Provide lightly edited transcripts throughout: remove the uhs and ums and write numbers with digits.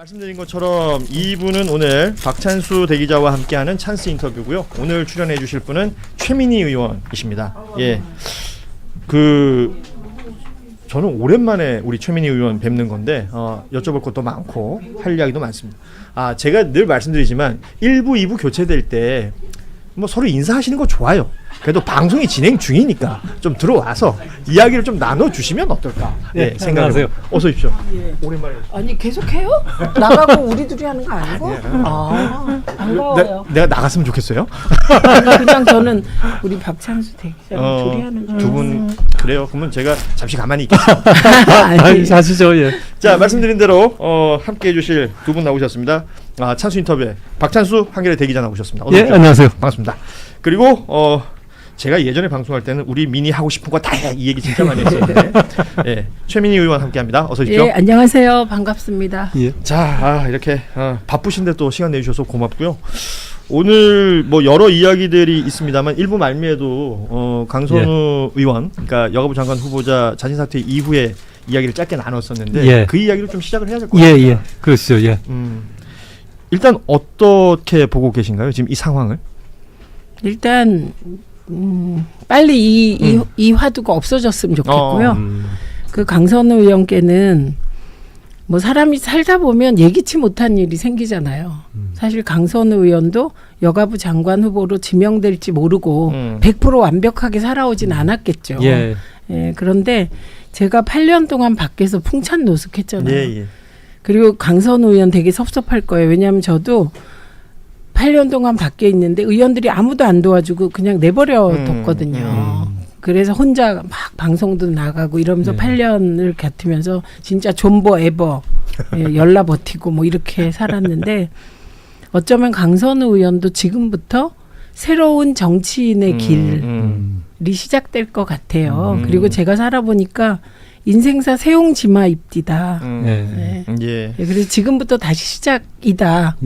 말씀드린 것처럼 2부는 오늘 박찬수 대기자와 함께하는 찬스 인터뷰고요. 오늘 출연해 주실 분은 최민희 의원이십니다. 예, 저는 오랜만에 우리 최민희 의원 뵙는 건데 여쭤볼 것도 많고 할 이야기도 많습니다. 제가 늘 말씀드리지만 1부, 2부 교체될 때 뭐 서로 인사하시는 거 좋아요. 그래도 방송이 진행 중이니까 좀 들어와서 이야기를 좀 나눠주시면 어떨까 생각해요. 어서 오십시오. 예. 오랜만에. 아니 계속해요? 나가고 우리 둘이 하는 거 아니고? 반가워요. 내가 나갔으면 좋겠어요. 아니, 그냥 저는 우리 박찬수 대기자랑 둘이 하는 거. 두 분 그래요. 그러면 제가 잠시 가만히 있겠습니다. 아니, 사시죠. 예. 자, 말씀드린 대로 함께해 주실 두 분 나오셨습니다. 찬수 인터뷰에 박찬수 한겨레 대기자 나오셨습니다. 예, 안녕하세요. 반갑습니다. 그리고 제가 예전에 방송할 때는 우리 민희 하고 싶은 거 다 해 이 얘기 진짜 많이 했었는데 예, 최민희 의원 함께합니다. 어서 오십시오. 예, 안녕하세요. 반갑습니다. 예. 자, 이렇게 바쁘신데 또 시간 내주셔서 고맙고요. 오늘 뭐 여러 이야기들이 있습니다만 일부 말미에도 강선우 의원, 그러니까 여가부 장관 후보자 자진 사퇴 이후에 이야기를 짧게 나눴었는데 그 이야기를 좀 시작을 해야 될 것 같아요. 예, 그렇죠. 예. 일단 어떻게 보고 계신가요? 지금 이 상황을? 일단 빨리 이 화두가 없어졌으면 좋겠고요. 그 강선우 의원께는 뭐 사람이 살다 보면 예기치 못한 일이 생기잖아요. 사실 강선우 의원도 여가부 장관 후보로 지명될지 모르고 100% 완벽하게 살아오진 않았겠죠. 예. 예, 그런데 제가 8년 동안 밖에서 풍찬노숙했잖아요. 예. 그리고 강선우 의원 되게 섭섭할 거예요. 왜냐하면 저도 8년 동안 밖에 있는데 의원들이 아무도 안 도와주고 그냥 내버려 뒀거든요. 그래서 혼자 막 방송도 나가고 이러면서 8년을 겪으면서 진짜 존버 에버 열라 버티고 뭐 이렇게 살았는데 어쩌면 강선우 의원도 지금부터 새로운 정치인의 길이 시작될 것 같아요. 그리고 제가 살아보니까 인생사 새옹지마 입디다. 그래서 지금부터 다시 시작이다.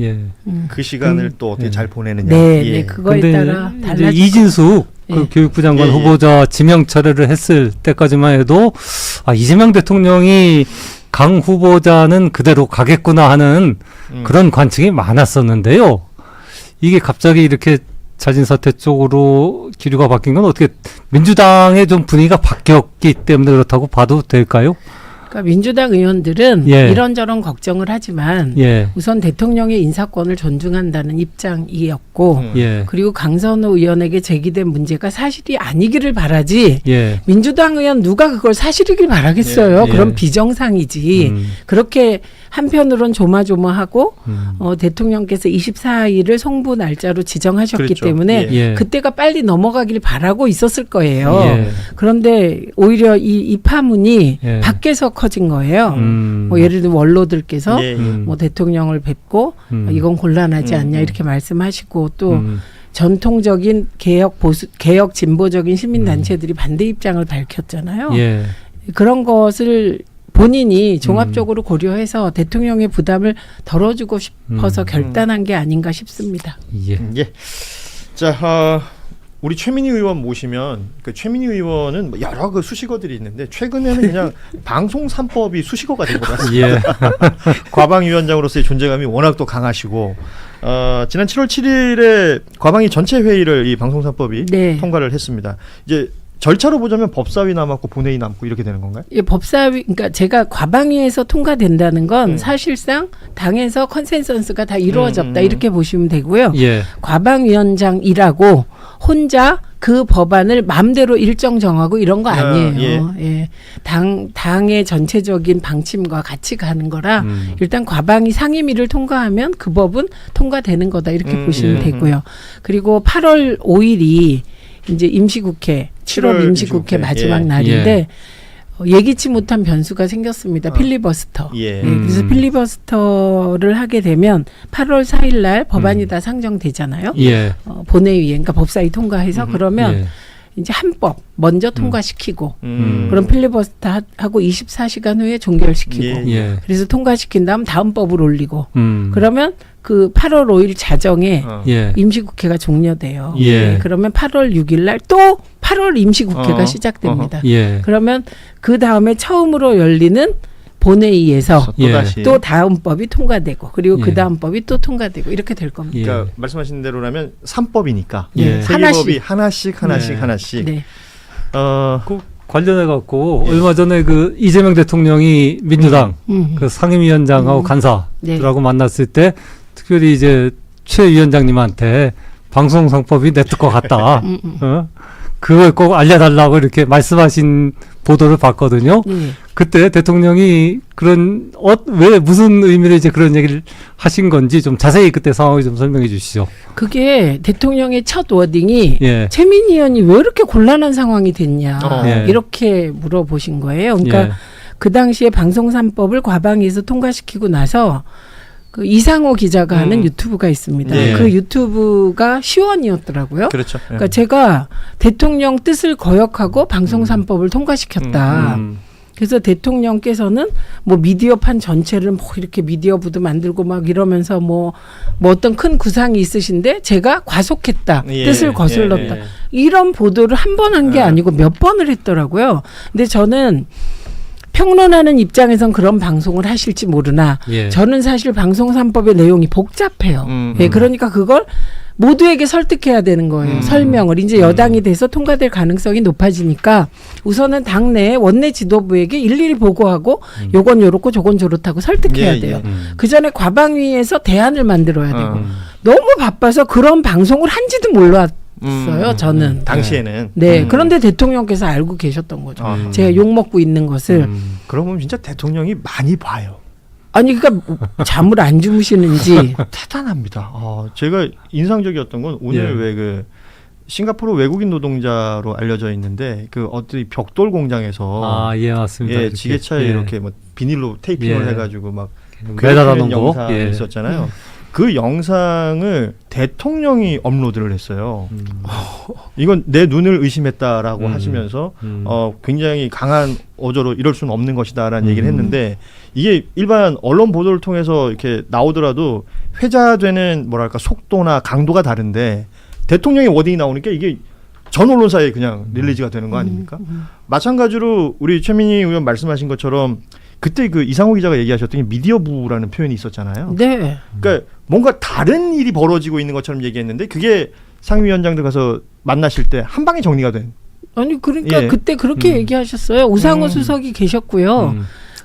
그 시간을 또 어떻게 잘 보내느냐. 네, 그거에 따라 달라질 이진숙 그 교육부 장관 후보자 지명 철회를 했을 때까지만 해도 이재명 대통령이 강 후보자는 그대로 가겠구나 하는 그런 관측이 많았었는데요. 이게 갑자기 이렇게 자진사퇴 쪽으로 기류가 바뀐 건 어떻게 민주당의 좀 분위기가 바뀌었기 때문에 그렇다고 봐도 될까요? 그러니까 민주당 의원들은 이런저런 걱정을 하지만 우선 대통령의 인사권을 존중한다는 입장이었고 그리고 강선우 의원에게 제기된 문제가 사실이 아니기를 바라지 민주당 의원 누가 그걸 사실이길 바라겠어요. 그럼 비정상이지. 그렇게 한편으론 조마조마하고 대통령께서 24일을 송부 날짜로 지정하셨기 때문에 그때가 빨리 넘어가길 바라고 있었을 거예요. 그런데 오히려 이 파문이 밖에서 커진 거예요. 뭐 예를 들어 원로들께서 뭐 대통령을 뵙고 이건 곤란하지 않냐 이렇게 말씀하시고 또 전통적인 개혁 진보적인 시민단체들이 반대 입장을 밝혔잖아요. 그런 것을 본인이 종합적으로 고려해서 대통령의 부담을 덜어주고 싶어서 결단한 게 아닌가 싶습니다. 자, 우리 최민희 의원 모시면 그 최민희 의원은 여러 그 수식어들이 있는데 최근에는 그냥 방송 3법이 수식어가 된 것 같습니다. 과방위원장으로서의 존재감이 워낙 또 강하시고 지난 7월 7일에 과방위 전체 회의를 이 방송 3법이 통과를 했습니다. 이제 절차로 보자면 법사위 남았고 본회의 남고 이렇게 되는 건가요? 법사위, 그러니까 제가 과방위에서 통과된다는 건 사실상 당에서 컨센서스가 다 이루어졌다 이렇게 보시면 되고요. 과방위원장이라고 혼자 그 법안을 마음대로 일정 정하고 이런 거 아니에요. 당의 전체적인 방침과 같이 가는 거라 일단 과방위 상임위를 통과하면 그 법은 통과되는 거다 이렇게 보시면 되고요. 그리고 8월 5일이 이제 임시국회 7월 임시국회 마지막 날인데 예기치 못한 변수가 생겼습니다. 필리버스터. 그래서 필리버스터를 하게 되면 8월 4일 날 법안이 다 상정되잖아요. 본회의에 그러니까 법사위 통과해서 그러면 이제 한법 먼저 통과시키고 그럼 필리버스터 하고 24시간 후에 종결시키고 그래서 통과시킨 다음 법을 올리고 그러면 그 8월 5일 자정에 임시국회가 종료돼요. 그러면 8월 6일 날 또 8월 임시국회가 시작됩니다. 그러면 그 다음에 처음으로 열리는 본회의에서 또다시 또 다음 법이 통과되고 그리고 그 다음 법이 또 통과되고 이렇게 될 겁니다. 그러니까 말씀하신 대로라면 3법이니까 예. 세계법이 하나씩. 네. 그 관련해 갖고 얼마 전에 그 이재명 대통령이 민주당 그 상임위원장하고 간사들하고 만났을 때 특별히 이제 최 위원장님한테 방송상법이 내뜻 것 같다. 그걸 꼭 알려달라고 이렇게 말씀하신 보도를 봤거든요. 그때 대통령이 그런 왜 무슨 의미로 이제 그런 얘기를 하신 건지 좀 자세히 그때 상황을 좀 설명해 주시죠. 그게 대통령의 첫 워딩이 예. 최민희 의원이 왜 이렇게 곤란한 상황이 됐냐 예. 이렇게 물어보신 거예요. 그러니까 예. 그 당시에 방송 3법을 과방위에서 통과시키고 나서 그 이상호 기자가 하는 유튜브가 있습니다. 예. 그 유튜브가 시원이었더라고요. 그렇죠. 그러니까 제가 대통령 뜻을 거역하고 방송 3법을 통과시켰다. 그래서 대통령께서는 뭐 미디어판 전체를 뭐 이렇게 미디어부도 만들고 막 이러면서 뭐 어떤 큰 구상이 있으신데 제가 과속했다. 뜻을 거슬렀다. 이런 보도를 한 번 한 게 아니고 몇 번을 했더라고요. 근데 저는 평론하는 입장에선 그런 방송을 하실지 모르나 저는 사실 방송 3법의 내용이 복잡해요. 예, 그러니까 그걸 모두에게 설득해야 되는 거예요. 설명을. 이제 여당이 돼서 통과될 가능성이 높아지니까 우선은 당내 원내 지도부에게 일일이 보고하고 요건 요렇고 저건 저렇다고 설득해야 돼요. 그 전에 과방위에서 대안을 만들어야 되고 너무 바빠서 그런 방송을 한지도 몰랐어요. 저는. 당시에는. 네. 그런데 대통령께서 알고 계셨던 거죠. 제가 욕먹고 있는 것을. 그러면 진짜 대통령이 많이 봐요. 아니 그러니까 잠을 안 주무시는지 대단합니다. 제가 인상적이었던 건 오늘 왜 그 싱가포르 외국인 노동자로 알려져 있는데 그 어떤 벽돌 공장에서 맞습니다. 지게차에 이렇게 뭐 비닐로 테이핑을 해가지고 막 매달아 놓은 영상이 있었잖아요. 그 영상을 대통령이 업로드를 했어요. 이건 내 눈을 의심했다라고 하시면서 굉장히 강한 어조로 이럴 수는 없는 것이다라는 얘기를 했는데 이게 일반 언론 보도를 통해서 이렇게 나오더라도 회자되는 뭐랄까 속도나 강도가 다른데 대통령의 워딩이 나오니까 이게 전 언론사에 그냥 릴리즈가 되는 거 아닙니까? 마찬가지로 우리 최민희 의원 말씀하신 것처럼 그때 그 이상호 기자가 얘기하셨던 게 미디어부라는 표현이 있었잖아요. 네. 그러니까 뭔가 다른 일이 벌어지고 있는 것처럼 얘기했는데 그게 상임위원장들 가서 만나실 때 한 방에 정리가 된. 아니 그러니까 그때 그렇게 얘기하셨어요. 우상호 수석이 계셨고요.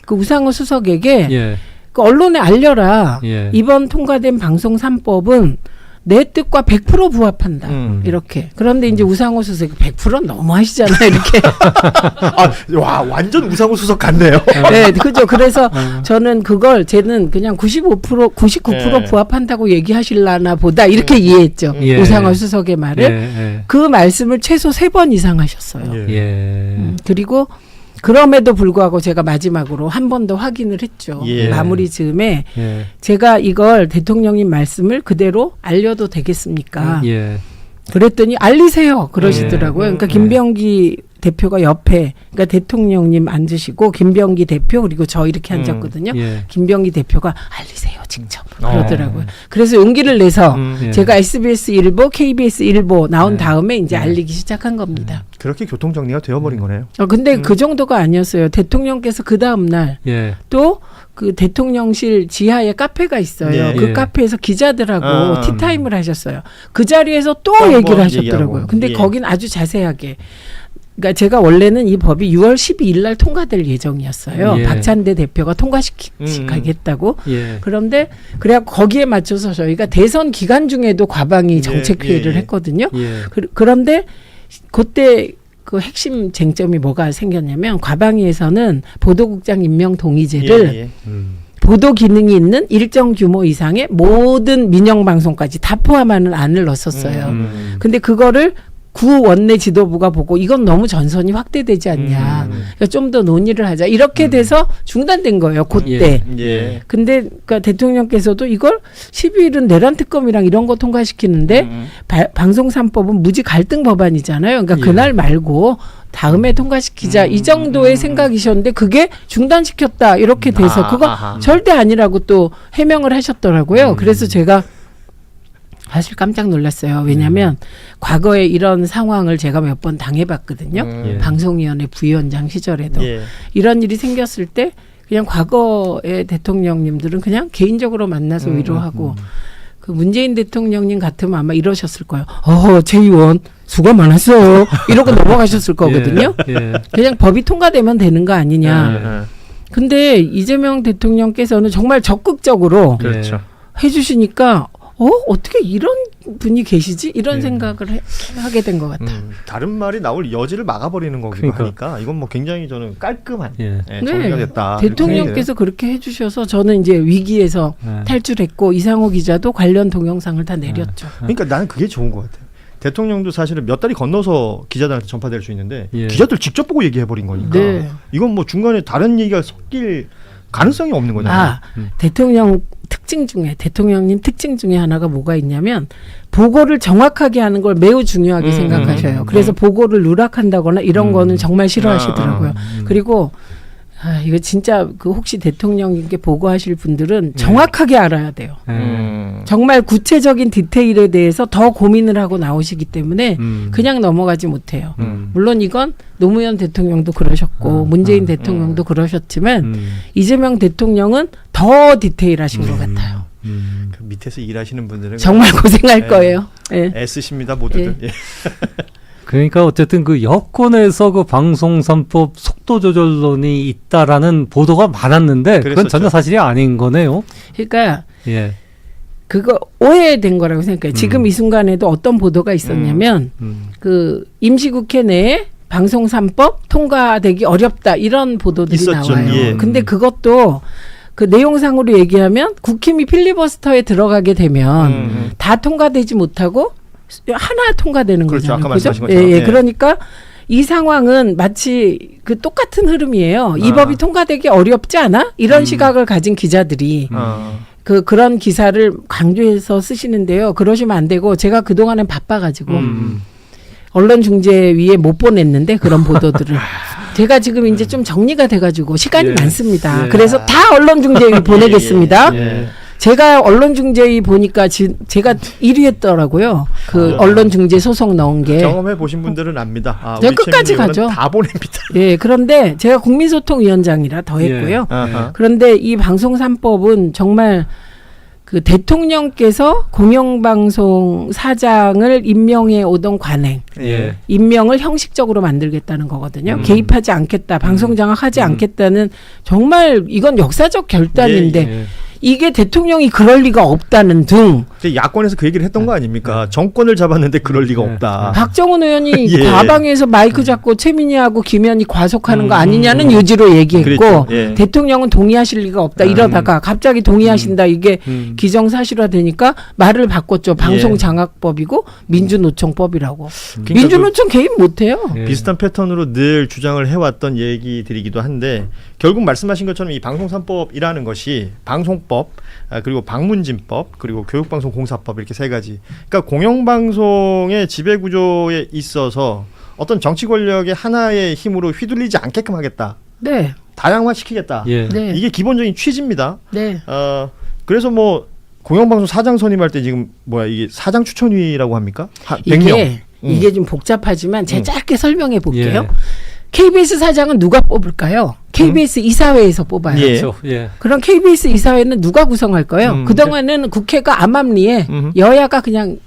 그 우상호 수석에게 그 언론에 알려라. 이번 통과된 방송 3법은 내 뜻과 100% 부합한다. 이렇게. 그런데 이제 우상호 수석이 100%는 너무 하시잖아요. 이렇게. 와, 완전 우상호 수석 같네요. 네, 그죠. 그래서 저는 그걸 쟤는 그냥 99% 부합한다고 얘기하실라나 보다 이렇게 이해했죠. 우상호 수석의 말을. 그 말씀을 최소 3번 이상 하셨어요. 그리고 그럼에도 불구하고 제가 마지막으로 한 번 더 확인을 했죠. 마무리 즈음에 제가 이걸 대통령님 말씀을 그대로 알려도 되겠습니까? 그랬더니 알리세요. 그러시더라고요. 그러니까 김병기 대표가 옆에 그러니까 대통령님 앉으시고 김병기 대표 그리고 저 이렇게 앉았거든요. 김병기 대표가 알리세요. 직접 그러더라고요. 그래서 용기를 내서 제가 SBS 일보, KBS 일보 나온 다음에 이제 알리기 시작한 겁니다. 그렇게 교통정리가 되어버린 거네요. 근데 그 정도가 아니었어요. 대통령께서 그 다음날 또 그 대통령실 지하에 카페가 있어요. 그 카페에서 기자들하고 티타임을 하셨어요. 그 자리에서 또 얘기를 하셨더라고요. 얘기하고. 근데 거긴 아주 자세하게. 그러니까 제가 원래는 이 법이 6월 12일 날 통과될 예정이었어요. 박찬대 대표가 통과시키겠다고. 그런데 그래갖고 거기에 맞춰서 저희가 대선 기간 중에도 과방위 정책회의를 했거든요. 그런데 그때 그 핵심 쟁점이 뭐가 생겼냐면 과방위에서는 보도국장 임명 동의제를 보도 기능이 있는 일정 규모 이상의 모든 민영 방송까지 다 포함하는 안을 넣었었어요. 근데 그거를 구 원내 지도부가 보고 이건 너무 전선이 확대되지 않냐. 그러니까 좀 더 논의를 하자. 이렇게 돼서 중단된 거예요. 그때. 근데 그러니까 대통령께서도 이걸 12일은 내란 특검이랑 이런 거 통과시키는데 방송 3법은 무지 갈등 법안이잖아요. 그러니까 그날 말고 다음에 통과시키자 이 정도의 생각이셨는데 그게 중단시켰다 이렇게 돼서 그거 절대 아니라고 또 해명을 하셨더라고요. 그래서 제가 사실 깜짝 놀랐어요. 왜냐하면 과거에 이런 상황을 제가 몇 번 당해봤거든요. 방송위원회 부위원장 시절에도. 이런 일이 생겼을 때 그냥 과거의 대통령님들은 그냥 개인적으로 만나서 위로하고 그 문재인 대통령님 같으면 아마 이러셨을 거예요. 제 의원 수고 많았어요. 이러고 넘어가셨을 거거든요. 그냥 법이 통과되면 되는 거 아니냐. 근데 이재명 대통령께서는 정말 적극적으로 그렇죠. 해주시니까 어떻게 이런 분이 계시지? 이런 생각을 하게 된 것 같아요. 다른 말이 나올 여지를 막아버리는 거기도 하니까 이건 뭐 굉장히 저는 깔끔한 정리가 됐다. 대통령께서 그렇게 해주셔서 저는 이제 위기에서 탈출했고 이상호 기자도 관련 동영상을 다 내렸죠. 그러니까 나는 그게 좋은 것 같아요. 대통령도 사실은 몇 달이 건너서 기자들한테 전파될 수 있는데 기자들 직접 보고 얘기해버린 거니까 이건 뭐 중간에 다른 얘기가 섞일 가능성이 없는 거잖아요. 대통령님 특징 중에 하나가 뭐가 있냐면 보고를 정확하게 하는 걸 매우 중요하게 생각하셔요. 그래서 보고를 누락한다거나 이런 거는 정말 싫어하시더라고요. 그리고 이거 진짜 혹시 대통령님께 보고하실 분들은 정확하게 알아야 돼요. 정말 구체적인 디테일에 대해서 더 고민을 하고 나오시기 때문에 그냥 넘어가지 못해요. 물론 이건 노무현 대통령도 그러셨고 문재인 대통령도 그러셨지만 이재명 대통령은 더 디테일하신 것 같아요. 그 밑에서 일하시는 분들은 정말 고생할 거예요. 애쓰십니다 모두들. 그러니까 어쨌든 그 여권에서 그 방송 3법 속도 조절론이 있다라는 보도가 많았는데 그건 전혀 사실이 아닌 거네요. 그러니까 그거 오해된 거라고 생각해요. 지금 이 순간에도 어떤 보도가 있었냐면 그 임시국회 내에 방송 3법 통과되기 어렵다 이런 보도들이 있었죠. 나와요. 근데 그것도 그 내용상으로 얘기하면 국힘이 필리버스터에 들어가게 되면 다 통과되지 못하고 하나 통과되는 그렇죠. 거잖아요. 아까 말씀하신 것처럼. 그러니까 이 상황은 마치 그 똑같은 흐름이에요. 이 법이 통과되기 어렵지 않아? 이런 시각을 가진 기자들이 그런 기사를 강조해서 쓰시는데요. 그러시면 안 되고 제가 그동안엔 바빠가지고 언론중재위에 못 보냈는데 그런 보도들을 제가 지금 이제 좀 정리가 돼가지고 시간이 많습니다. 그래서 다 언론중재위 보내겠습니다. 제가 언론중재위 보니까 제가 1위 했더라고요. 그 언론중재 소송 넣은 게. 경험해 보신 분들은 압니다. 제가 끝까지 가죠. 다 보냅니다. 그런데 제가 국민소통위원장이라 더 했고요. 그런데 이 방송 3법은 정말 그 대통령께서 공영방송 사장을 임명해 오던 관행, 임명을 형식적으로 만들겠다는 거거든요. 개입하지 않겠다, 방송 장악하지 않겠다는 정말 이건 역사적 결단인데 이게 대통령이 그럴 리가 없다는 등. 야권에서 그 얘기를 했던 거 아닙니까? 정권을 잡았는데 그럴 리가 없다. 박정훈 의원이 과방위에서 마이크 잡고 최민희하고 김현희 과속하는 거 아니냐는 요지로 얘기했고 대통령은 동의하실 리가 없다 이러다가 갑자기 동의하신다 이게 기정사실화되니까 말을 바꿨죠. 방송장악법이고 민주노총법이라고. 그러니까 민주노총 개입 못해요. 비슷한 패턴으로 늘 주장을 해왔던 얘기들이기도 한데 결국 말씀하신 것처럼 이 방송 3법이라는 것이 방송법 그리고 방문진법 그리고 교육방송공사법 이렇게 세 가지. 그러니까 공영방송의 지배구조에 있어서 어떤 정치 권력의 하나의 힘으로 휘둘리지 않게끔 하겠다. 다양화시키겠다. 이게 기본적인 취지입니다. 그래서 뭐 공영방송 사장 선임할 때 지금 이게 사장 추천위라고 합니까? 100명. 이게 좀 복잡하지만 제가 짧게 설명해 볼게요. KBS 사장은 누가 뽑을까요? KBS 이사회에서 뽑아요. 그럼 KBS 이사회는 누가 구성할까요? 그동안은 국회가 암암리에 여야가 그냥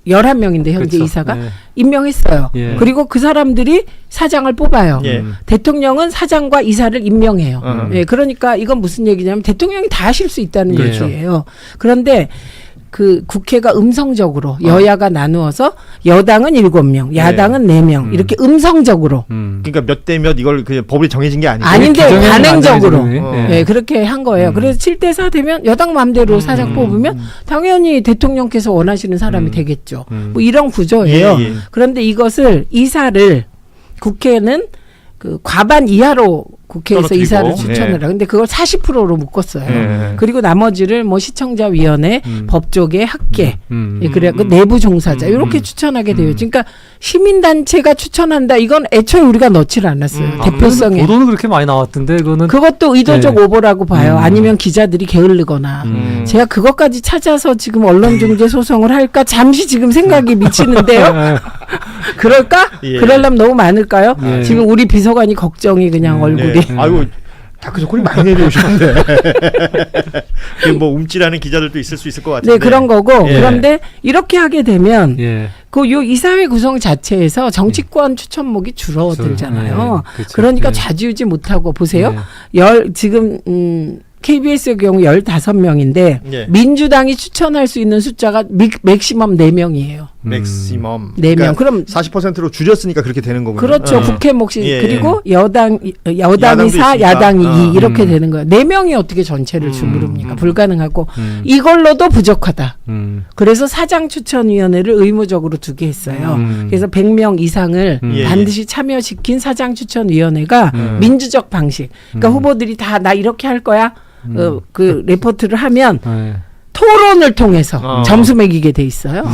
11명인데 현재 이사가 임명했어요. 그리고 그 사람들이 사장을 뽑아요. 대통령은 사장과 이사를 임명해요. 그러니까 이건 무슨 얘기냐면 대통령이 다 하실 수 있다는 얘기예요. 그런데 그 국회가 음성적으로 여야가 나누어서 여당은 7명, 야당은 4명 이렇게 음성적으로. 그러니까 몇 대 몇 이걸 그 법이 정해진 게 아니고 아닌데 관행적으로 그렇게 한 거예요. 그래서 7대4 되면 여당 마음대로 사장 뽑으면 당연히 대통령께서 원하시는 사람이 되겠죠. 뭐 이런 구조예요. 그런데 이것을 이사를 국회는 그 과반 이하로 국회에서 떨어뜨리고. 이사를 추천을 해요. 근데 그걸 40%로 묶었어요. 그리고 나머지를 뭐 시청자위원회, 법조계, 학계, 그래 그 내부 종사자 이렇게 추천하게 돼요. 그러니까 시민단체가 추천한다. 이건 애초에 우리가 넣지를 않았어요. 대표성에. 보도는 그렇게 많이 나왔던데 그거는 그것도 의도적 오보라고 봐요. 아니면 기자들이 게을르거나. 제가 그것까지 찾아서 지금 언론중재 소송을 할까 잠시 지금 생각이 미치는데요. 그럴까? 그러려면 너무 많을까요? 지금 우리 비서관이 걱정이 그냥 얼굴이. 아이고 다크서클이 많이 내려오시는데 뭐 움찔하는 기자들도 있을 수 있을 것 같은데. 네, 그런 거고. 예. 그런데 이렇게 하게 되면 예. 그 요 이사회 구성 자체에서 정치권 추천목이 줄어들잖아요. 예, 그렇죠. 그러니까 예. 좌지우지 못하고 보세요. 예. 지금 KBS의 경우 15명인데 예. 민주당이 추천할 수 있는 숫자가 맥시멈 4명이에요. 맥시멈. 4명. 그럼 40%로 줄였으니까 그렇게 되는 거군요. 그렇죠. 국회 몫이 예, 그리고 여당이 야당도 4, 있으니까. 야당이 2 이렇게 음. 되는 거예요. 4명이 어떻게 전체를 주무릅니까? 불가능하고 음. 이걸로도 부족하다. 음. 그래서 사장 추천위원회를 의무적으로 두게 했어요. 그래서 100명 이상을 예, 반드시 참여시킨 사장 추천위원회가 민주적 방식. 그러니까 후보들이 다 나 이렇게 할 거야. 그 레포트를 하면 예. 토론을 통해서 점수 매기게 돼 있어요.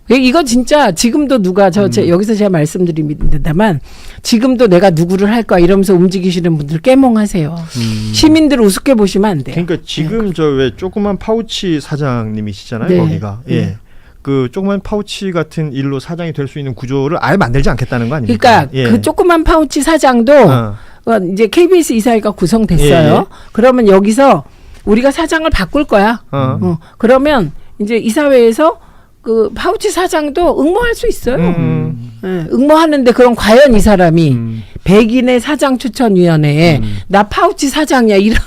이거 진짜 지금도 누가 여기서 제가 말씀드립니다만 지금도 내가 누구를 할 거야 이러면서 움직이시는 분들 깨몽하세요. 시민들 우습게 보시면 안 돼요. 그러니까 지금 저 왜 조그만 파우치 사장님이시잖아요. 네. 거기가. 예. 그 조그만 파우치 같은 일로 사장이 될 수 있는 구조를 아예 만들지 않겠다는 거 아닙니까? 그러니까 그 조그만 파우치 사장도 이제 KBS 이사회가 구성됐어요. 예. 그러면 여기서 우리가 사장을 바꿀 거야. 그러면 이제 이사회에서 그 파우치 사장도 응모할 수 있어요. 예, 응모하는데 그럼 과연 이 사람이 백인의 사장 추천위원회에 나 파우치 사장이야 이런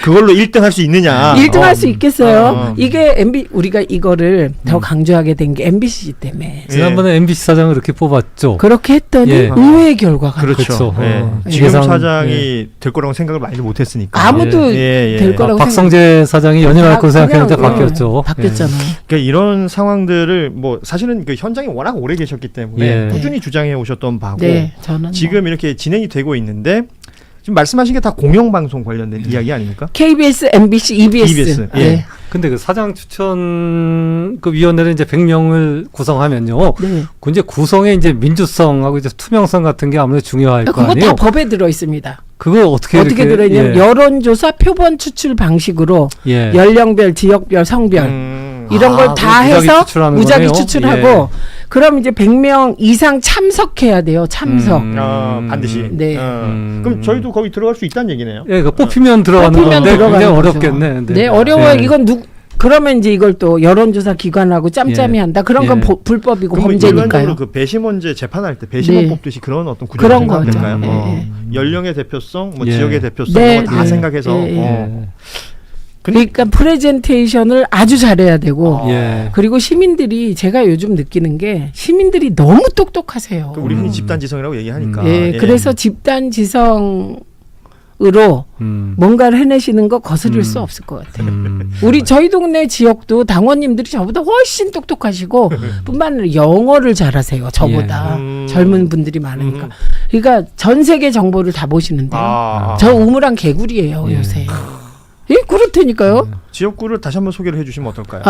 그걸로 1등 할 수 있느냐? 1등 할 수 있겠어요. 이게 우리가 이거를 더 강조하게 된 게 MBC 때문에. 지난번에 MBC 사장을 이렇게 뽑았죠. 그렇게 했더니 예. 의외의 결과가 그렇죠. 그렇죠. 예. 지금 예상, 사장이 될 거라고 생각을 많이 못했으니까. 아무도 예. 될 거라고 박성재 사장이 연임할 거로 생각했는데 그냥, 바뀌었죠. 바뀌었잖아요. 그러니까 이런 상황들을 뭐 사실은 그 현장에 워낙 오래 계셨기 때문에 예. 꾸준히 주장해 오셨던 바고 네, 저는 지금 이렇게 진행이 되고 있는데 지금 말씀하신 게 다 공영방송 관련된 이야기 아닙니까? KBS, MBC, EBS. 예. 네. 근데 그 사장 추천 그 위원회를 이제 100명을 구성하면요. 네. 그 이제 구성의 이제 민주성하고 이제 투명성 같은 게 아무래도 중요할 거 그거 아니에요. 다 법에 들어 있습니다. 그걸 어떻게 들어있냐면 예. 여론조사 표본 추출 방식으로 예. 연령별, 지역별, 성별 이런 걸 다 무작위 해서 추출하는 무작위 거네요. 추출하고 예. 그럼 이제 100명 이상 참석해야 돼요. 참석. 반드시. 네. 그럼 저희도 거기 들어갈 수 있다는 얘기네요. 예, 그 뽑히면 들어가는 뽑히면 건데 들어가는 굉장히 거죠. 어렵겠네. 네, 어려워요. 예. 이건 그러면 이제 이걸 또 여론조사 기관하고 짬짬이 예. 한다. 그런 건 예. 불법이고 그럼 범죄니까요. 일반적으로 그 배심원제 재판할 때 배심원 네. 뽑듯이 그런 어떤 구조가 그런 거죠. 생각될까요? 예. 연령의 대표성, 뭐 예. 지역의 대표성 네. 이런 거 다 네. 생각해서 예. 그러니까 프레젠테이션을 아주 잘해야 되고 예. 그리고 시민들이 제가 요즘 느끼는 게 시민들이 너무 똑똑하세요. 그 우리 흔히 집단지성이라고 얘기하니까. 예, 예. 그래서 집단지성으로 뭔가를 해내시는 거 거스릴 수 없을 것 같아요. 우리 저희 동네 지역도 당원님들이 저보다 훨씬 똑똑하시고 뿐만 아니라 영어를 잘하세요. 저보다 젊은 분들이 많으니까. 그러니까 전 세계 정보를 다 보시는데요. 저 우물안 개구리예요 요새. 예, 그렇다니까요. 지역구를 다시 한번 소개를 해주시면 어떨까요?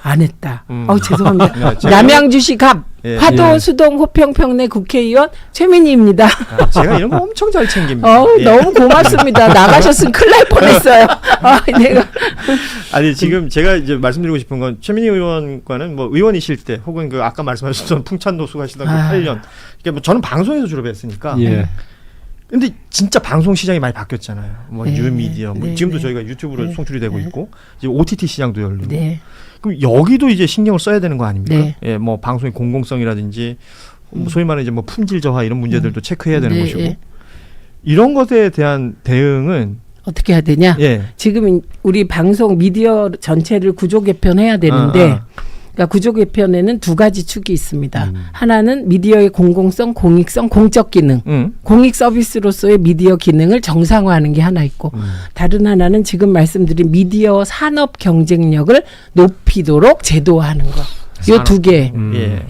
안 했다. 죄송합니다. 네, 제가- 남양주시 갑 예. 화도 예. 수동 호평평내 국회의원 최민희입니다. 제가 이런 거 엄청 잘 챙깁니다. 예. 너무 고맙습니다. 나가셨으면 큰일 날 뻔했어요. 내가 아니 지금 제가 이제 말씀드리고 싶은 건 최민희 의원과는 뭐 의원이실 때 혹은 그 아까 말씀하셨던 풍찬노수 하시던 그 8년. 그러니까 뭐 저는 방송에서 주로 뵀으니까. 예. 근데 진짜 방송 시장이 많이 바뀌었잖아요. 뭐 네, 뉴미디어, 뭐 네, 지금도 네. 저희가 유튜브로 네, 송출이 되고 네. 있고 이제 OTT 시장도 열리고. 네. 그럼 여기도 이제 신경을 써야 되는 거 아닙니까? 네. 예, 뭐 방송의 공공성이라든지 뭐 소위 말하는 이제 뭐 품질 저하 이런 문제들도 체크해야 되는 네, 것이고 예. 이런 것에 대한 대응은 어떻게 해야 되냐? 예. 지금 우리 방송 미디어 전체를 구조 개편해야 되는데 그러니까 구조 개편에는 두 가지 축이 있습니다. 하나는 미디어의 공공성, 공익성, 공적 기능. 공익 서비스로서의 미디어 기능을 정상화하는 게 하나 있고 다른 하나는 지금 말씀드린 미디어 산업 경쟁력을 높이도록 제도화하는 거. 요 두 개.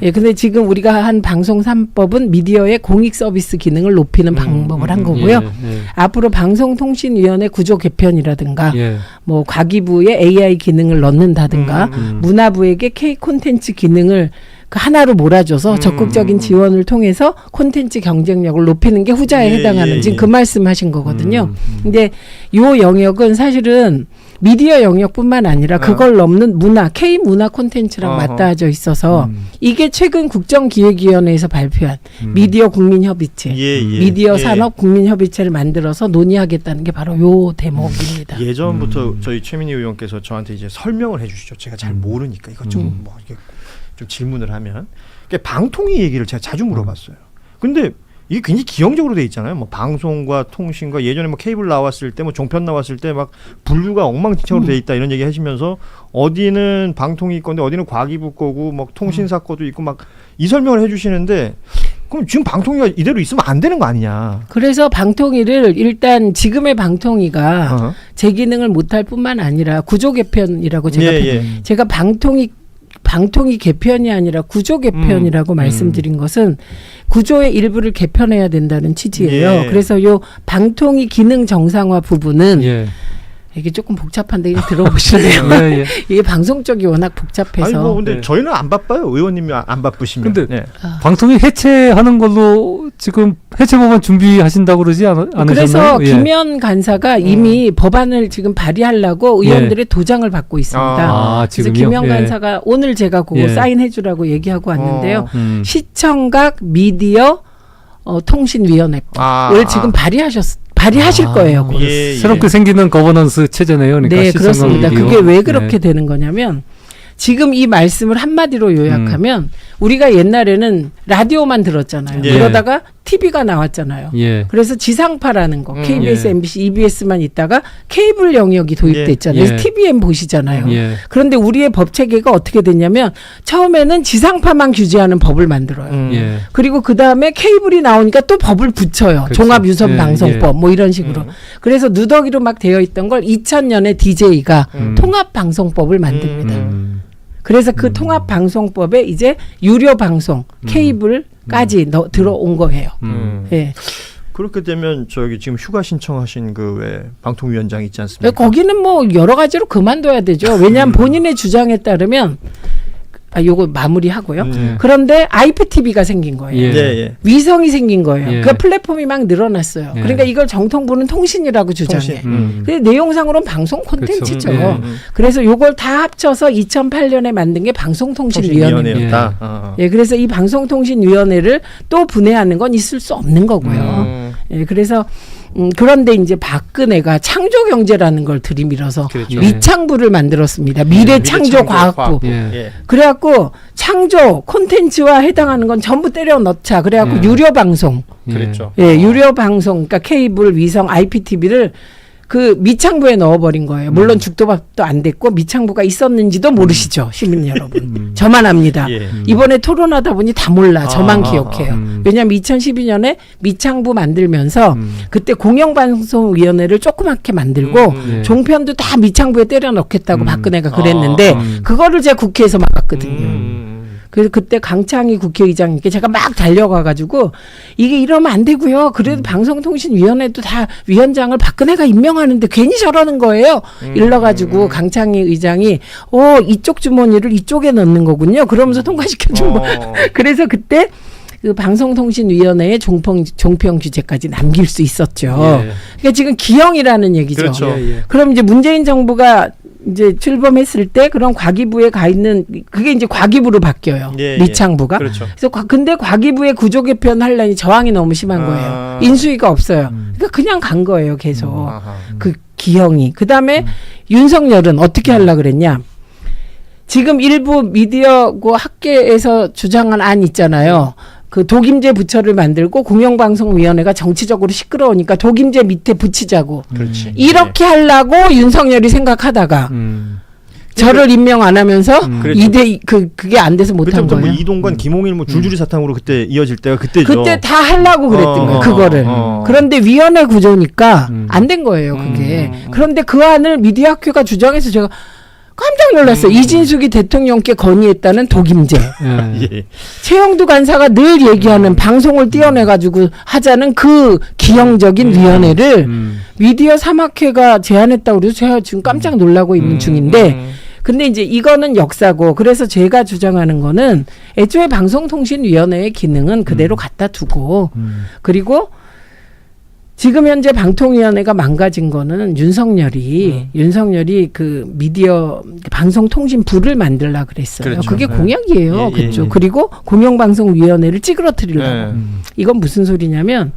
예. 근데 지금 우리가 한 방송 3법은 미디어의 공익 서비스 기능을 높이는 방법을 한 거고요. 예. 앞으로 방송통신위원회 구조 개편이라든가 예. 뭐 과기부에 AI 기능을 넣는다든가 문화부에게 K 콘텐츠 기능을 그 하나로 몰아줘서 적극적인 지원을 통해서 콘텐츠 경쟁력을 높이는 게 후자에 예, 해당하는 예, 지금 예. 그 말씀하신 거거든요. 근데 요 영역은 사실은 미디어 영역뿐만 아니라 그걸 넘는 문화, K 문화 콘텐츠랑 맞닿아져 있어서 이게 최근 국정기획위원회에서 발표한 미디어 국민협의체, 미디어 산업 국민협의체를 만들어서 논의하겠다는 게 바로 요 대목입니다. 예전부터 저희 최민희 의원께서 저한테 이제 설명을 해주시죠. 제가 잘 모르니까 이것 좀 뭐 이게 좀 질문을 하면 그러니까 방통위 얘기를 제가 자주 물어봤어요. 근데 이게 굉장히 기형적으로 돼 있잖아요. 뭐 방송과 통신과 예전에 뭐 케이블 나왔을 때 뭐 종편 나왔을 때 막 분류가 엉망진창으로 돼 있다 이런 얘기 하시면서 어디는 방통위 건데 어디는 과기부 거고 뭐 통신사 거도 있고 막 이 설명을 해주시는데 그럼 지금 방통위가 이대로 있으면 안 되는 거 아니냐. 그래서 방통위를 일단 지금의 방통위가 제 기능을 못할 뿐만 아니라 구조 개편이라고 제가 방통위 개편이 아니라 구조 개편이라고 말씀드린 것은 구조의 일부를 개편해야 된다는 취지예요. 그래서 요 방통위 기능 정상화 부분은 이게 조금 복잡한데 그냥 들어보실래요? 이게 방송 쪽이 워낙 복잡해서. 아니 뭐 근데 저희는 안 바빠요. 의원님이 안 바쁘시면. 근데 방통위 해체하는 걸로 지금 해체 법안 준비하신다고 그러지 않으셨나요? 그래서 김현 간사가 이미 법안을 지금 발의하려고 의원들의 도장을 받고 있습니다. 그래서 김현 간사가 오늘 제가 그거 사인해주라고 얘기하고 왔는데요. 시청각 미디어 통신위원회를 지금 발의하실 거예요. 새롭게 생기는 거버넌스 체제네요. 그러니까 네, 그렇습니다. 그게 왜 그렇게 되는 거냐면 지금 이 말씀을 한마디로 요약하면 우리가 옛날에는 라디오만 들었잖아요. 그러다가 TV가 나왔잖아요. 그래서 지상파라는 거 KBS, MBC, EBS만 있다가 케이블 영역이 도입됐잖아요. 그래서 TVN 보시잖아요. 그런데 우리의 법 체계가 어떻게 됐냐면 처음에는 지상파만 규제하는 법을 만들어요. 그리고 그다음에 케이블이 나오니까 또 법을 붙여요. 그렇죠. 종합유선방송법 뭐 이런 식으로. 그래서 누더기로 막 되어 있던 걸 2000년에 DJ가 통합방송법을 만듭니다. 그래서 그 통합방송법에 이제 유료방송, 케이블까지 들어온 거예요. 그렇게 되면 저기 지금 휴가 신청하신 그 왜 방통위원장 있지 않습니까? 거기는 뭐 여러 가지로 그만둬야 되죠. 왜냐하면 본인의 주장에 따르면 요거 마무리하고요. 그런데 IPTV가 생긴 거예요. 위성이 생긴 거예요. 그 플랫폼이 막 늘어났어요. 그러니까 이걸 정통부는 통신이라고 주장해. 근데 내용상으로는 방송 콘텐츠죠. 그렇죠. 그래서 요걸 다 합쳐서 2008년에 만든 게 방송통신위원회입니다. 그래서 이 방송통신위원회를 또 분해하는 건 있을 수 없는 거고요. 그래서 그런데 이제 박근혜가 창조경제라는 걸 들이밀어서 미창부를 만들었습니다. 미래창조과학부. 그래갖고 창조 콘텐츠와 해당하는 건 전부 때려 넣자. 그래갖고 유료방송. 그랬죠. 유료방송, 그러니까 케이블, 위성, IPTV를 그 미창부에 넣어버린 거예요. 물론 죽도밥도 안 됐고 미창부가 있었는지도 모르시죠, 시민 여러분. 저만 압니다. 이번에 토론하다 보니 다 몰라. 저만 기억해요. 왜냐하면 2012년에 미창부 만들면서 그때 공영방송위원회를 조그맣게 만들고 종편도 다 미창부에 때려 넣겠다고 박근혜가 그랬는데 그거를 제가 국회에서 막았거든요. 그래서 그때 강창희 국회의장님께 제가 막 달려가가지고 이게 이러면 안 되고요. 그래도 방송통신위원회도 다 위원장을 박근혜가 임명하는데 괜히 저러는 거예요. 일러가지고 강창희 의장이 이쪽 주머니를 이쪽에 넣는 거군요. 그러면서 통과시켜준 거. 그래서 그때 그 방송통신위원회의 종편 규제까지 남길 수 있었죠. 그러니까 지금 기형이라는 얘기죠. 그렇죠. 그럼 이제 문재인 정부가 이제 출범했을 때 그런 과기부에 가 있는 그게 이제 과기부로 바뀌어요. 미창부가. 그렇죠. 그래서 근데 과기부의 구조 개편 하려니 저항이 너무 심한 거예요. 인수위가 없어요. 그러니까 그냥 간 거예요. 계속. 그 기형이. 그다음에 윤석열은 어떻게 하려고 그랬냐? 지금 일부 미디어 학계에서 주장한 안 있잖아요. 그 독임제 부처를 만들고 공영방송위원회가 정치적으로 시끄러우니까 독임제 밑에 붙이자고. 이렇게 하려고 윤석열이 생각하다가 저를 임명 안 하면서 그게 안 돼서 못한 거예요. 뭐 이동관, 김홍일 뭐 줄줄이 사탕으로 그때 이어질 때가 그때죠. 그때 다 하려고 그랬던 거예요. 그거를. 그런데 위원회 구조니까 안 된 거예요. 그게. 그런데 그 안을 미디어학회가 주장해서 제가 깜짝 놀랐어요. 이진숙이 대통령께 건의했다는 독임제. 최영두 간사가 늘 얘기하는 방송을 띄어내가지고 하자는 그 기형적인 위원회를 미디어 사막회가 제안했다고 그래서 제가 지금 깜짝 놀라고 있는 중인데 근데 이제 이거는 역사고 그래서 제가 주장하는 거는 애초에 방송통신위원회의 기능은 그대로 갖다 두고 그리고 지금 현재 방통위원회가 망가진 거는 윤석열이 그 미디어 방송통신부를 만들라 그랬어요. 그렇죠. 그게 공약이에요. 그렇죠. 그리고 공영방송위원회를 찌그러뜨리려고. 이건 무슨 소리냐면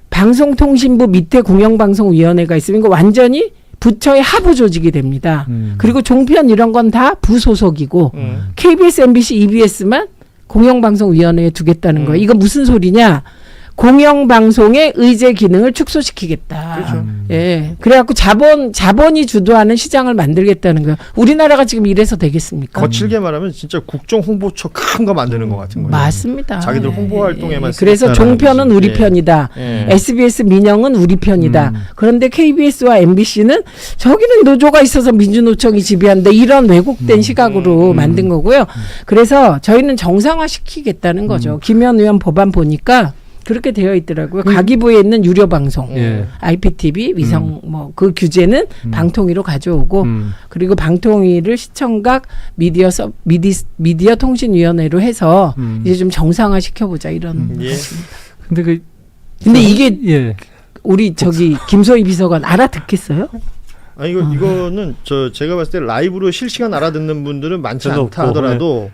방송통신부 밑에 공영방송위원회가 있으면 이거 완전히 부처의 하부 조직이 됩니다. 그리고 종편 이런 건 다 부소속이고 KBS, MBC, EBS만 공영방송위원회에 두겠다는 거예요. 이건 무슨 소리냐? 공영방송의 의제 기능을 축소시키겠다. 그렇죠. 예. 그래갖고 자본이 주도하는 시장을 만들겠다는 거예요. 우리나라가 지금 이래서 되겠습니까? 거칠게 말하면 진짜 국정 홍보처 큰 거 만드는 것 같은 거예요. 맞습니다. 자기들 홍보 활동에만 그래서 종편은 우리 예. 편이다. 예. SBS 민영은 우리 편이다. 그런데 KBS와 MBC는 저기는 노조가 있어서 민주노총이 지배한다. 이런 왜곡된 시각으로 만든 거고요. 그래서 저희는 정상화시키겠다는 거죠. 김현 의원 법안 보니까 그렇게 되어 있더라고요. 가기부에 있는 유료 방송, IPTV, 위성 뭐 그 규제는 방통위로 가져오고 그리고 방통위를 시청각 미디어 통신위원회로 해서 이제 좀 정상화 시켜보자 이런. 근데 근데 이게 우리 저기 김소희 비서관 알아듣겠어요? 아니 이거는 제가 봤을 때 라이브로 실시간 알아듣는 분들은 많지 않다 하더라도.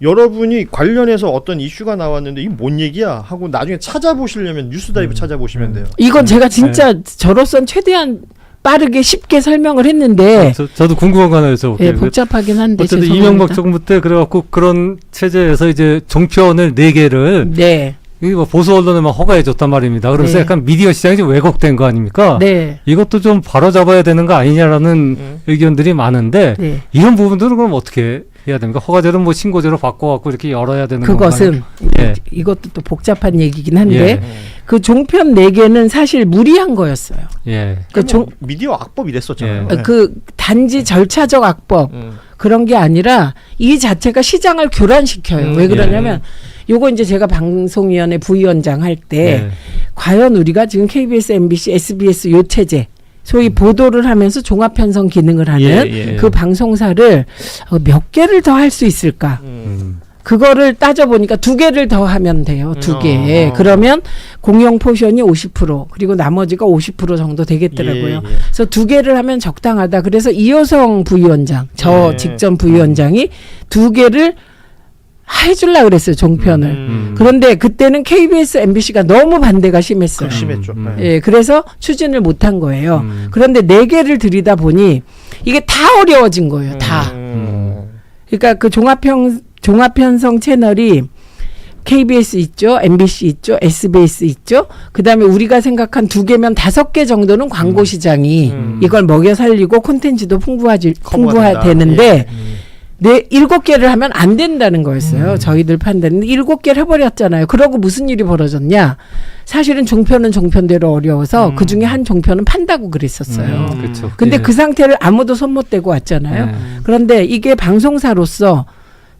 여러분이 관련해서 어떤 이슈가 나왔는데 이게 뭔 얘기야 하고 나중에 찾아보시려면 뉴스다이브 찾아보시면 돼요. 이건 제가 진짜 저로선 최대한 빠르게 쉽게 설명을 했는데 저도 궁금한 거 하나 여쭤볼게요. 예, 복잡하긴 한데 어쨌든 죄송합니다. 이명박 정부 때 그래갖고 그런 체제에서 이제 종편을 4개를 네. 이게 뭐 보수 언론에만 허가해 줬단 말입니다. 그래서 약간 미디어 시장이 좀 왜곡된 거 아닙니까? 네. 이것도 좀 바로잡아야 되는 거 아니냐라는 의견들이 많은데 이런 부분들은 그럼 어떻게 해야 됩니까? 허가제를 뭐 신고제로 바꿔갖고 이렇게 열어야 되는 건가요? 그것은 이것도 또 복잡한 얘기긴 한데 그 종편 4개는 사실 무리한 거였어요. 그 미디어 악법 이랬었잖아요. 그 단지 절차적 악법 그런 게 아니라 이 자체가 시장을 교란시켜요. 왜 그러냐면 요거 이제 제가 방송위원회 부위원장 할 때 과연 우리가 지금 KBS, MBC, SBS 요 체제 소위 보도를 하면서 종합 편성 기능을 하는 그 방송사를 몇 개를 더 할 수 있을까? 그거를 따져보니까 2개를 더 하면 돼요. 2개. 그러면 공영 포션이 50% 그리고 나머지가 50% 정도 되겠더라고요. 그래서 2개를 하면 적당하다. 그래서 이호성 부위원장, 저 직전 부위원장이 2개를 해주려고 그랬어요. 종편을. 그런데 그때는 KBS, MBC가 너무 반대가 심했어요. 심했죠. 그래서 추진을 못한 거예요. 그런데 4개를 들이다 보니 이게 다 어려워진 거예요. 다. 그러니까 그 종합편성 채널이 KBS 있죠, MBC 있죠, SBS 있죠. 그다음에 우리가 생각한 2개면 5개 정도는 광고 시장이 이걸 먹여 살리고 콘텐츠도 풍부해야 되는데 7개를 하면 안 된다는 거였어요. 저희들 판단은 7개를 해버렸잖아요. 그러고 무슨 일이 벌어졌냐? 사실은 종편은 종편대로 어려워서 그 중에 한 종편은 판다고 그랬었어요. 그렇죠. 근데 그 상태를 아무도 손 못 대고 왔잖아요. 그런데 이게 방송사로서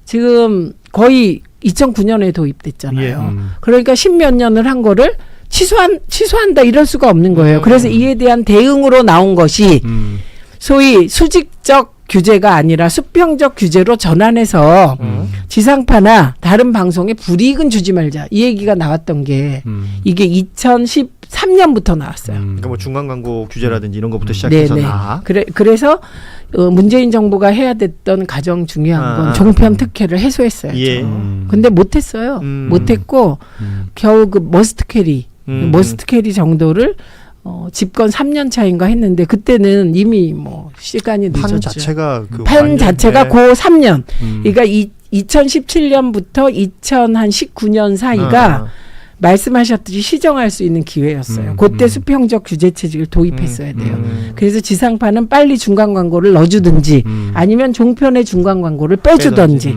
지금 거의 2009년에 도입됐잖아요. 그러니까 10몇 년을 한 거를 취소한다 이럴 수가 없는 거예요. 그래서 이에 대한 대응으로 나온 것이 소위 수직적 규제가 아니라 수평적 규제로 전환해서 지상파나 다른 방송에 불이익은 주지 말자. 이 얘기가 나왔던 게 이게 2013년부터 나왔어요. 그러니까 뭐 중간 광고 규제라든지 이런 것부터 시작해서 그래서 문재인 정부가 해야 됐던 가장 중요한 건 종편 특혜를 해소했어요. 근데 못했어요. 못했고 겨우 그 머스트 캐리 정도를 집권 3년 차인가 했는데 그때는 이미 뭐 시간이 늦었죠. 판 자체가 고 3년. 그러니까 2017년부터 2019년 사이가 말씀하셨듯이 시정할 수 있는 기회였어요. 그때 수평적 규제 체제를 도입했어야 돼요. 그래서 지상파는 빨리 중간 광고를 넣어주든지 아니면 종편의 중간 광고를 빼주든지.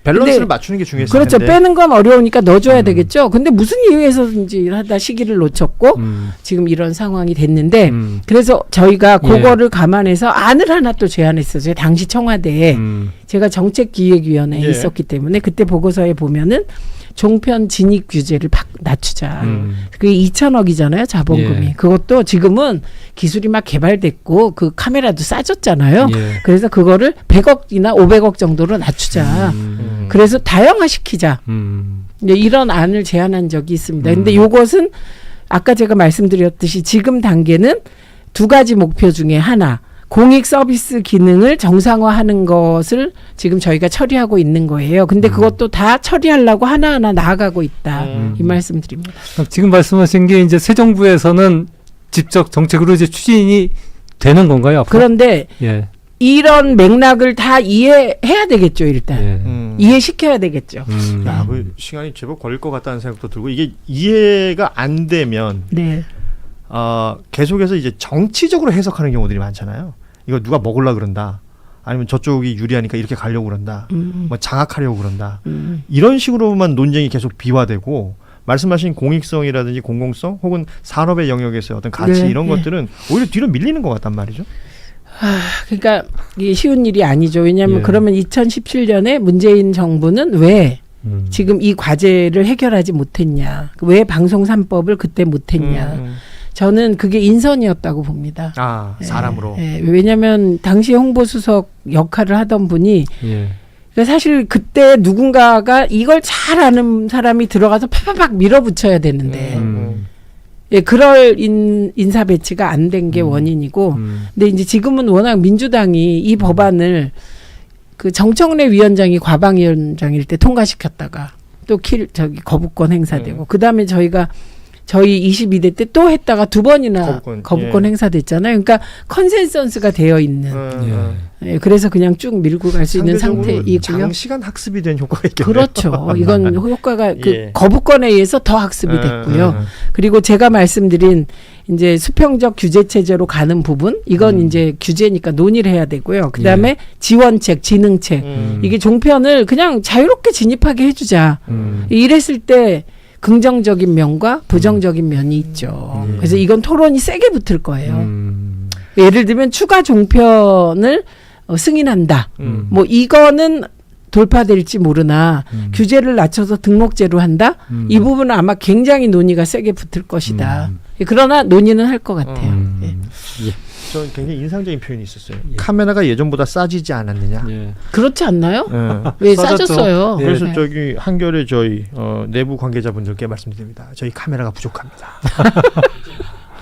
밸런스를 맞추는 게 중요했을 그렇죠. 텐데. 빼는 건 어려우니까 넣어줘야 되겠죠. 근데 무슨 이유에서든지 하다 시기를 놓쳤고 지금 이런 상황이 됐는데 그래서 저희가 그거를 감안해서 안을 하나 또 제안했어요. 당시 청와대에 제가 정책기획위원회에 있었기 때문에 그때 보고서에 보면은 종편 진입 규제를 낮추자. 그게 2,000억이잖아요. 자본금이. 그것도 지금은 기술이 막 개발됐고 그 카메라도 싸졌잖아요. 그래서 그거를 100억이나 500억 정도로 낮추자. 그래서 다양화시키자. 이런 안을 제안한 적이 있습니다. 근데 요것은 아까 제가 말씀드렸듯이 지금 단계는 두 가지 목표 중에 하나, 공익 서비스 기능을 정상화하는 것을 지금 저희가 처리하고 있는 거예요. 근데 그것도 다 처리하려고 하나하나 나아가고 있다. 이 말씀드립니다. 지금 말씀하신 게 이제 새 정부에서는 직접 정책으로 이제 추진이 되는 건가요? 앞으로? 그런데 예. 이런 맥락을 다 이해해야 되겠죠, 일단. 예. 이해시켜야 되겠죠. 야, 그 시간이 제법 걸릴 것 같다는 생각도 들고 이게 이해가 안 되면 네. 계속해서 이제 정치적으로 해석하는 경우들이 많잖아요. 이거 누가 먹으려고 그런다. 아니면 저쪽이 유리하니까 이렇게 가려고 그런다. 뭐 장악하려고 그런다. 이런 식으로만 논쟁이 계속 비화되고 말씀하신 공익성이라든지 공공성 혹은 산업의 영역에서의 어떤 가치 네, 이런 네. 것들은 오히려 뒤로 밀리는 것 같단 말이죠. 그러니까 이게 쉬운 일이 아니죠. 왜냐하면 예. 그러면 2017년에 문재인 정부는 왜 지금 이 과제를 해결하지 못했냐. 왜 방송 3법을 그때 못했냐. 저는 그게 인선이었다고 봅니다. 사람으로. 왜냐하면 당시 홍보수석 역할을 하던 분이 예. 그러니까 사실 그때 누군가가 이걸 잘 아는 사람이 들어가서 팍팍팍 밀어붙여야 되는데 예, 그럴 인사 배치가 안 된 게 원인이고 근데 이제 지금은 워낙 민주당이 이 법안을 그 정청래 위원장이 과방위원장일 때 통과시켰다가 또 거부권 행사되고 그다음에 저희 22대 때 또 했다가 두 번이나 거부권 행사됐잖아요. 그러니까 컨센서스가 되어 있는. 예, 그래서 그냥 쭉 밀고 갈 수 있는 상태이고요. 장시간 학습이 된 효과가 있겠네요. 그렇죠. 이건 효과가 그 예. 거부권에 의해서 더 학습이 됐고요. 그리고 제가 말씀드린 이제 수평적 규제 체제로 가는 부분, 이건 이제 규제니까 논의를 해야 되고요. 그다음에 지원책, 지능책, 이게 종편을 그냥 자유롭게 진입하게 해주자. 이랬을 때 긍정적인 면과 부정적인 면이 있죠. 그래서 이건 토론이 세게 붙을 거예요. 예를 들면 추가 종편을 승인한다. 뭐 이거는 돌파될지 모르나 규제를 낮춰서 등록제로 한다. 이 부분은 아마 굉장히 논의가 세게 붙을 것이다. 그러나 논의는 할 것 같아요. 예. 저 굉장히 인상적인 표현이 있었어요. 카메라가 예전보다 싸지지 않았느냐. 그렇지 않나요? 왜 싸졌어요? 그래서 네. 저기 한겨레 저희 내부 관계자분들께 말씀드립니다. 저희 카메라가 부족합니다.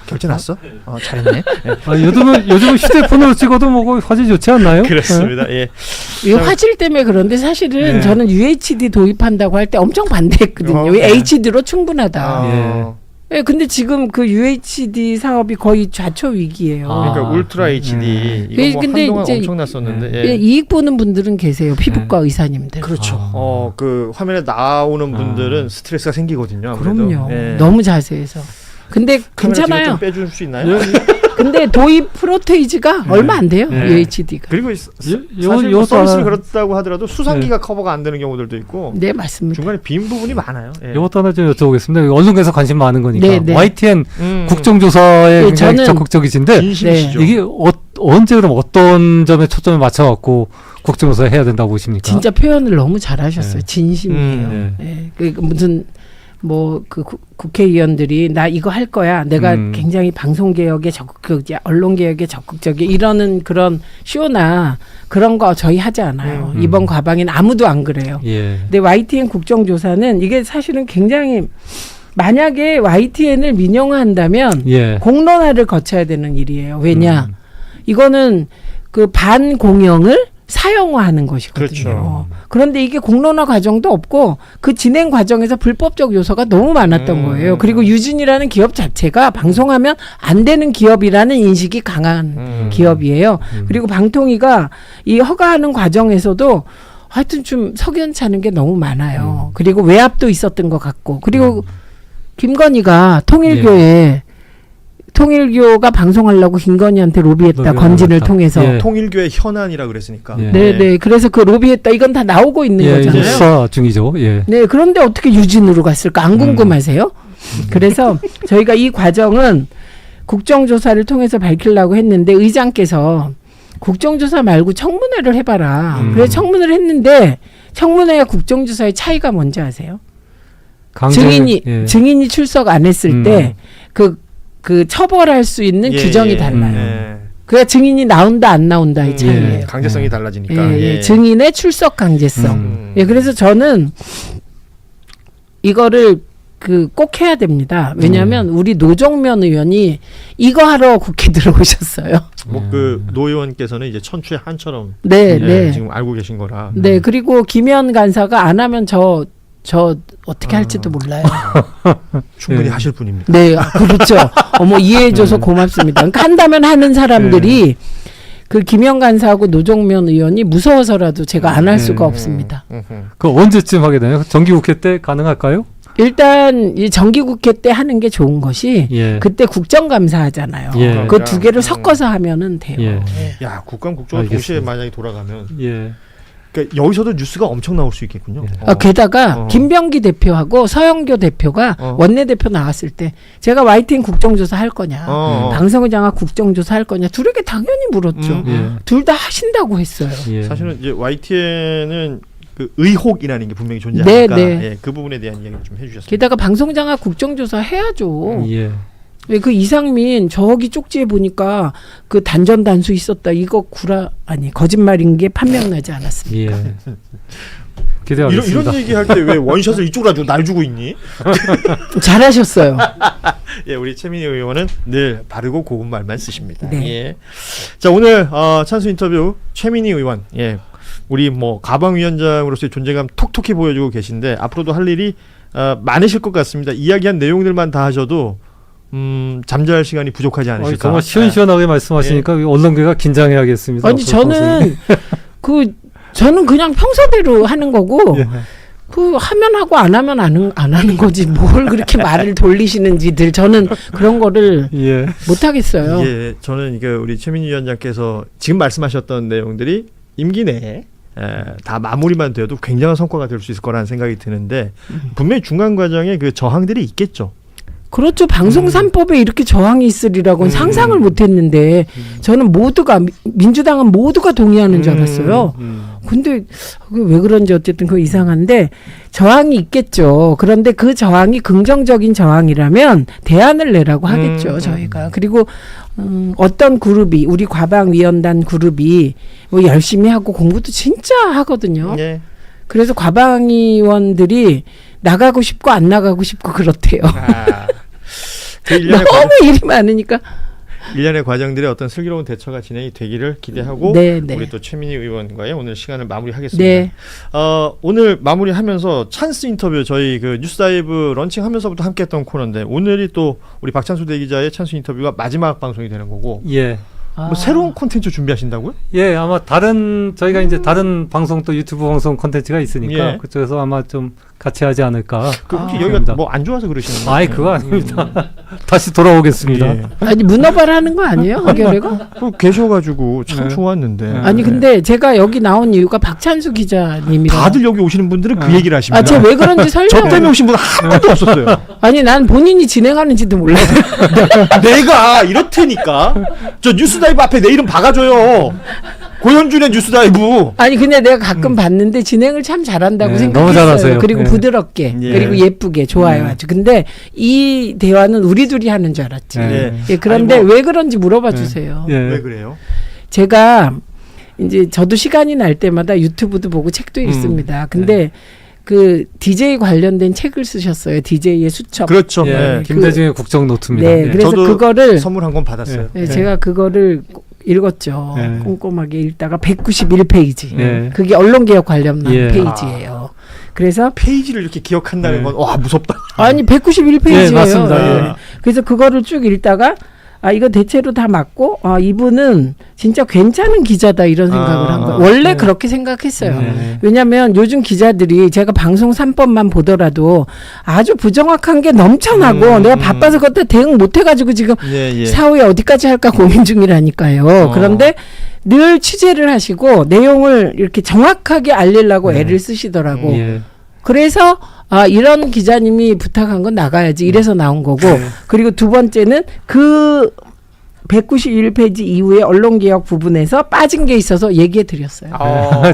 결제 났어? 잘했네. 요즘은 휴대폰으로 찍어도 뭐 화질 좋지 않나요? 그렇습니다. 예. 이 화질 때문에 그런데 사실은 저는 UHD 도입한다고 할 때 엄청 반대했거든요. HD로 충분하다. 예, 근데 지금 그 UHD 사업이 거의 좌초 위기예요. 그러니까 울트라 HD 이거 뭐 근데 한동안 이제 엄청났었는데 예, 이익 보는 분들은 계세요. 피부과 의사님들. 그렇죠. 그 화면에 나오는 분들은 스트레스가 생기거든요. 아무래도. 그럼요. 너무 자세해서. 근데 괜찮아요. 좀 빼줄 수 있나요? 근데 도입 프로테이지가 얼마 안 돼요. UHD가. 그리고 사실 뭐 서비스를 그렇다고 하더라도 수상기가 커버가 안 되는 경우들도 있고. 네, 맞습니다. 중간에 빈 부분이 많아요. 이것도 하나 좀 여쭤보겠습니다. 언론에서 관심 많은 거니까. 네. YTN 국정조사에 굉장히 적극적이신데 진심이시죠. 이게 언제 그럼 어떤 점에 초점을 맞춰갖고 국정조사 해야 된다고 보십니까? 진짜 표현을 너무 잘하셨어요. 진심이에요. 그러니까 무슨 뭐 그 국회의원들이 나 이거 할 거야. 내가 굉장히 방송개혁에 적극적이야. 언론개혁에 적극적이야. 이러는 그런 쇼나 그런 거 저희 하지 않아요. 이번 과방에는 아무도 안 그래요. 근데 YTN 국정조사는 이게 사실은 굉장히 만약에 YTN을 민영화한다면 공론화를 거쳐야 되는 일이에요. 왜냐? 이거는 그 반공영을 사형화하는 것이거든요. 그렇죠. 그런데 이게 공론화 과정도 없고 그 진행 과정에서 불법적 요소가 너무 많았던 거예요. 그리고 유진이라는 기업 자체가 방송하면 안 되는 기업이라는 인식이 강한 기업이에요. 그리고 방통위가 이 허가하는 과정에서도 하여튼 좀 석연찮은 게 너무 많아요. 그리고 외압도 있었던 것 같고 그리고 김건희가 통일교가 방송하려고 김건희한테 로비했다. 건진을 통해서. 통일교의 현안이라 그랬으니까. 네. 그래서 그 로비했다. 이건 다 나오고 있는 거잖아요. 수사 중이죠. 네. 그런데 어떻게 유진으로 갔을까? 안 궁금하세요? 그래서 저희가 이 과정은 국정조사를 통해서 밝히려고 했는데 의장께서 국정조사 말고 청문회를 해봐라. 그래서 청문회를 했는데 청문회와 국정조사의 차이가 뭔지 아세요? 증인이 출석 안 했을 때 그 처벌할 수 있는 규정이 달라요. 그래야 증인이 나온다 안 나온다의 차이예요. 강제성이 달라지니까. 증인의 출석 강제성. 그래서 저는 이거를 꼭 해야 됩니다. 왜냐하면 우리 노정면 의원이 이거 하러 국회 들어오셨어요. 뭐 그 노 의원께서는 이제 천추의 한처럼 네, 네. 지금 알고 계신 거라. 네, 그리고 김현 간사가 안 하면 저 어떻게 할지도 몰라요. 충분히 하실 분입니다. 네, 그렇죠. 어머 이해해줘서 고맙습니다. 그러니까 한다면 하는 사람들이 그 김현 간사하고 노정면 의원이 무서워서라도 제가 안 할 수가 없습니다. 그 언제쯤 하게 되나요? 정기국회 때 가능할까요? 일단 이 정기국회 때 하는 게 좋은 것이 그때 국정감사 하잖아요. 그 두 개를 섞어서 하면은 돼요. 야, 국감 국정을 동시에 만약에 돌아가면 예. 그러니까 여기서도 뉴스가 엄청 나올 수 있겠군요. 게다가 김병기 대표하고 서영교 대표가 원내대표 나왔을 때 제가 YTN 국정조사 할 거냐, 방송을 장악 국정조사 할 거냐 둘에게 당연히 물었죠. 둘 다 하신다고 했어요. 사실은 이제 YTN은 그 의혹이라는 게 분명히 존재하니까 그 부분에 대한 이야기 좀 해주셨습니다. 게다가 방송장악 국정조사 해야죠. 왜 그 이상민 저기 쪽지에 보니까 그 단전 단수 있었다 이거 거짓말인 게 판명나지 않았습니까? 기대하겠습니다. 이런 얘기할 때 왜 원샷을 이쪽으로 가지고 날 주고 있니? 잘하셨어요. 예, 우리 최민희 의원은 늘 바르고 고운 말만 쓰십니다. 네. 예. 자, 오늘 찬스 인터뷰 최민희 의원. 예. 우리 뭐 가방위원장으로서의 존재감 톡톡히 보여주고 계신데 앞으로도 할 일이 많으실 것 같습니다. 이야기한 내용들만 다 하셔도 잠잘 시간이 부족하지 않으실까. 정말 시원시원하게 말씀하시니까 언론계가 긴장해야겠습니다. 아니 저는 그냥 평소대로 하는 거고 그 하면 하고 안 하면 안 하는 거지 뭘 그렇게 말을 돌리시는지들 저는 그런 거를 못 하겠어요. 예, 저는 이게 우리 최민희 위원장께서 지금 말씀하셨던 내용들이 임기 내에 다 마무리만 되어도 굉장한 성과가 될 수 있을 거라는 생각이 드는데 분명히 중간 과정에 그 저항들이 있겠죠. 그렇죠. 방송 3법에 이렇게 저항이 있으리라고는 상상을 못했는데 저는 민주당은 모두가 동의하는 줄 알았어요. 근데 왜 그런지 어쨌든 그거 이상한데 저항이 있겠죠. 그런데 그 저항이 긍정적인 저항이라면 대안을 내라고 하겠죠. 저희가. 그리고 어떤 그룹이 우리 과방위원단 그룹이 뭐 열심히 하고 공부도 진짜 하거든요. 그래서 과방위원들이 나가고 싶고 안 나가고 싶고 그렇대요. 너무 일이 많으니까. 일련의 과정들의 어떤 슬기로운 대처가 진행이 되기를 기대하고 우리 또 최민희 의원과의 오늘 시간을 마무리하겠습니다. 오늘 마무리하면서 찬스 인터뷰 저희 그 뉴스다이브 런칭하면서부터 함께했던 코너인데 오늘이 또 우리 박찬수 대기자의 찬스 인터뷰가 마지막 방송이 되는 거고 뭐 새로운 콘텐츠 준비하신다고요? 아마 저희가 이제 다른 방송 또 유튜브 방송 콘텐츠가 있으니까 그쪽에서 아마 좀 같이 하지 않을까. 혹시 여기가 뭐 안 좋아서 그러시는 거예요? 아이 그거 아닙니다. 다시 돌아오겠습니다. 아니 문어발 하는 거 아니에요? 한겨레가? 계셔가지고 참 좋았는데. 아니 근데 제가 여기 나온 이유가 박찬수 기자님이라. 다들 여기 오시는 분들은 그 얘기를 하십니다. 제가 왜 그런지 설명. 저 때문에 오신 분 한 번도 없었어요. 아니 난 본인이 진행하는지도 몰라요. 내가 이렇다니까. 저 뉴스다이브 앞에 내 이름 박아줘요. 고현준의 뉴스다이브. 아니 근데 내가 가끔 봤는데 진행을 참 잘한다고 생각했어요. 너무 잘하세요. 그리고 부드럽게 그리고 예쁘게 좋아요 아주. 근데 이 대화는 우리 둘이 하는 줄 알았지. 그런데 아니, 왜 그런지 물어봐 주세요. 왜 그래요? 제가 이제 저도 시간이 날 때마다 유튜브도 보고 책도 읽습니다. 근데 그 DJ 관련된 책을 쓰셨어요. DJ의 수첩. 그렇죠. 김대중의 국정노트입니다. 그래서 저도 그거를 선물 한 권 받았어요. 제가 그거를 읽었죠. 꼼꼼하게 읽다가 191페이지. 그게 언론개혁 관련한 페이지예요. 그래서 페이지를 이렇게 기억한다는 건 와 무섭다. 아니 191페이지예요. 맞습니다. 그래서 그거를 쭉 읽다가 이거 대체로 다 맞고 이분은 진짜 괜찮은 기자다 이런 생각을 한 거예요. 원래 그렇게 생각했어요. 왜냐하면 요즘 기자들이 제가 방송 3법만 보더라도 아주 부정확한 게 넘쳐나고 내가 바빠서 그때 대응 못해가지고 지금 사후에 어디까지 할까 고민 중이라니까요. 그런데 늘 취재를 하시고 내용을 이렇게 정확하게 알리려고 애를 쓰시더라고. 그래서 이런 기자님이 부탁한 건 나가야지 이래서 나온 거고 그리고 두 번째는 그 191페이지 이후에 언론개혁 부분에서 빠진 게 있어서 얘기해 드렸어요.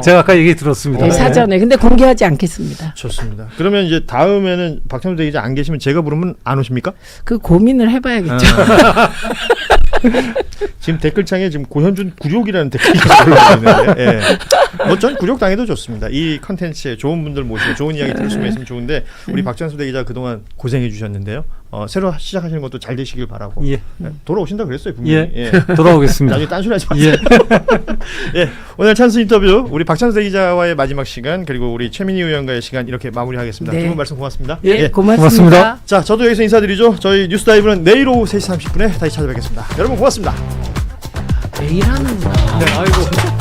제가 아까 얘기 들었습니다. 사전에. 근데 공개하지 않겠습니다. 좋습니다. 그러면 이제 다음에는 박찬수 대기자 안 계시면 제가 부르면 안 오십니까? 그 고민을 해봐야겠죠. 지금 댓글창에 지금 고현준 굴욕이라는 댓글이 올라오고 있는데 뭐 전 굴욕당해도 좋습니다. 이 컨텐츠에 좋은 분들 모시고 좋은 이야기 들을 수만 있으면 좋은데 우리 박찬수 대기자 그동안 고생해 주셨는데요. 새로 시작하시는 것도 잘 되시길 바라고. 예. 돌아오신다 그랬어요 분명히. 예. 돌아오겠습니다. 나중에 딴소리 하지 마세요. 예. 오늘 찬스 인터뷰 우리 박찬수 대기자와의 마지막 시간 그리고 우리 최민희 의원과의 시간 이렇게 마무리하겠습니다. 네. 두 분 말씀 고맙습니다. 예, 고맙습니다. 고맙습니다. 자, 저도 여기서 인사드리죠. 저희 뉴스 다이브는 내일 오후 3시 30분에 다시 찾아뵙겠습니다. 여러분 고맙습니다. 매일 하는구나. 네, 아이고.